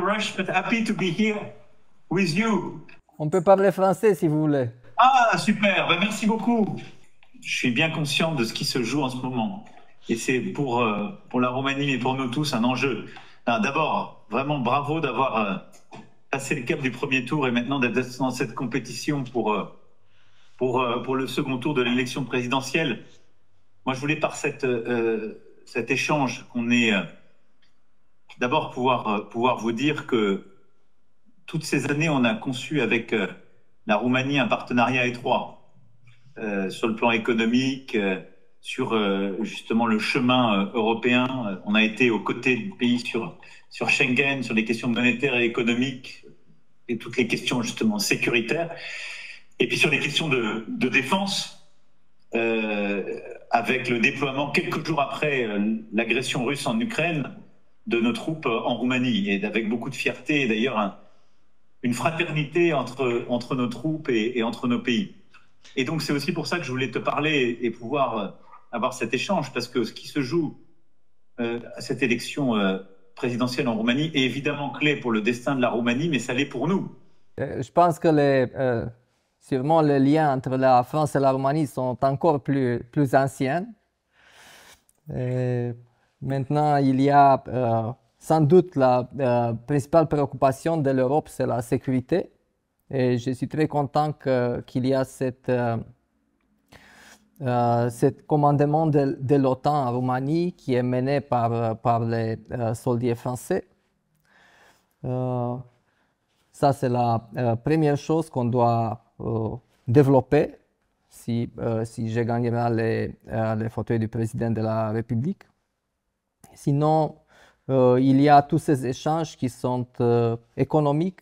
rush, but happy to be here with you. On peut parler français si vous voulez. Ah, super, ben, merci beaucoup. Je suis bien conscient de ce qui se joue en ce moment. Et c'est pour la Roumanie, mais pour nous tous, un enjeu. D'abord, vraiment bravo d'avoir passé le cap du premier tour et maintenant d'être dans cette compétition pour le second tour de l'élection présidentielle. Moi, je voulais par cet échange qu'on ait d'abord pouvoir vous dire que toutes ces années, on a conçu avec la Roumanie un partenariat étroit sur le plan économique, sur justement le chemin européen. On a été aux côtés du pays sur Schengen, sur les questions monétaires et économiques et toutes les questions justement sécuritaires. Et puis sur les questions de défense, avec le déploiement quelques jours après l'agression russe en Ukraine de nos troupes en Roumanie, et avec beaucoup de fierté, et d'ailleurs une fraternité entre nos troupes et entre nos pays. Et donc c'est aussi pour ça que je voulais te parler et pouvoir avoir cet échange, parce que ce qui se joue à cette élection présidentielle en Roumanie est évidemment clé pour le destin de la Roumanie, mais ça l'est pour nous. Je pense que sûrement les liens entre la France et la Roumanie sont encore plus anciens. Maintenant, il y a sans doute la principale préoccupation de l'Europe, c'est la sécurité. Et je suis très content qu'il y a cet commandement de l'OTAN en Roumanie qui est mené par les soldats français. Ça, c'est la première chose qu'on doit développer si je gagnerai les fauteuils du président de la République. Sinon, il y a tous ces échanges qui sont économiques,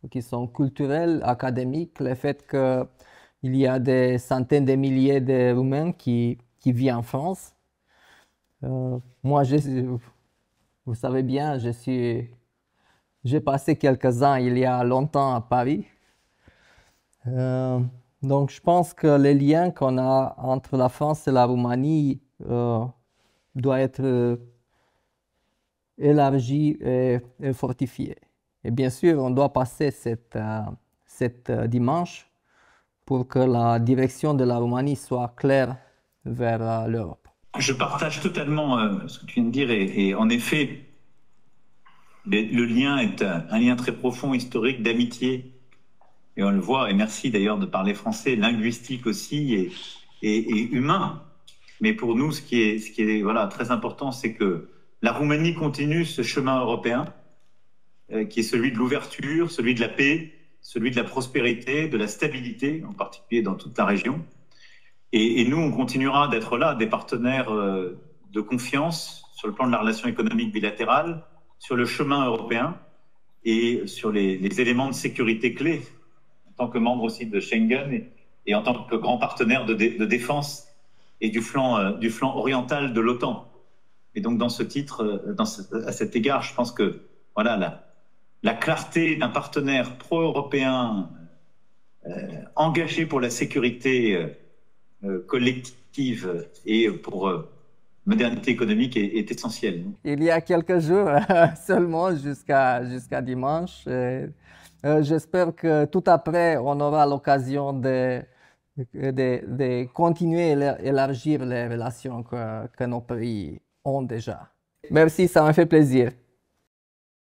qui sont culturels, académiques, le fait qu'il y a des centaines de milliers de Roumains qui vivent en France. Moi, vous savez bien, j'ai passé quelques ans il y a longtemps à Paris. Donc, je pense que les liens qu'on a entre la France et la Roumanie doivent être élargis et fortifiés. Et bien sûr, on doit passer cette dimanche pour que la direction de la Roumanie soit claire vers l'Europe. Je partage totalement ce que tu viens de dire et en effet, le lien est un lien très profond, historique, d'amitié. Et on le voit, et merci d'ailleurs de parler français, linguistique aussi et humain. Mais pour nous, ce qui est voilà, très important, c'est que la Roumanie continue ce chemin européen qui est celui de l'ouverture, celui de la paix, celui de la prospérité, de la stabilité, en particulier dans toute la région. Et nous, on continuera d'être là, des partenaires de confiance sur le plan de la relation économique bilatérale, sur le chemin européen et sur les éléments de sécurité clés, en tant que membre aussi de Schengen et en tant que grand partenaire de défense et du flanc oriental de l'OTAN. Et donc, dans ce titre, à cet égard, je pense que voilà, la clarté d'un partenaire pro-européen engagé pour la sécurité collective et pour modernité économique est essentielle. Il y a quelques jours seulement jusqu'à dimanche. J'espère que tout après, on aura l'occasion de continuer à élargir les relations que nos pays ont déjà. Merci, ça m'a fait plaisir.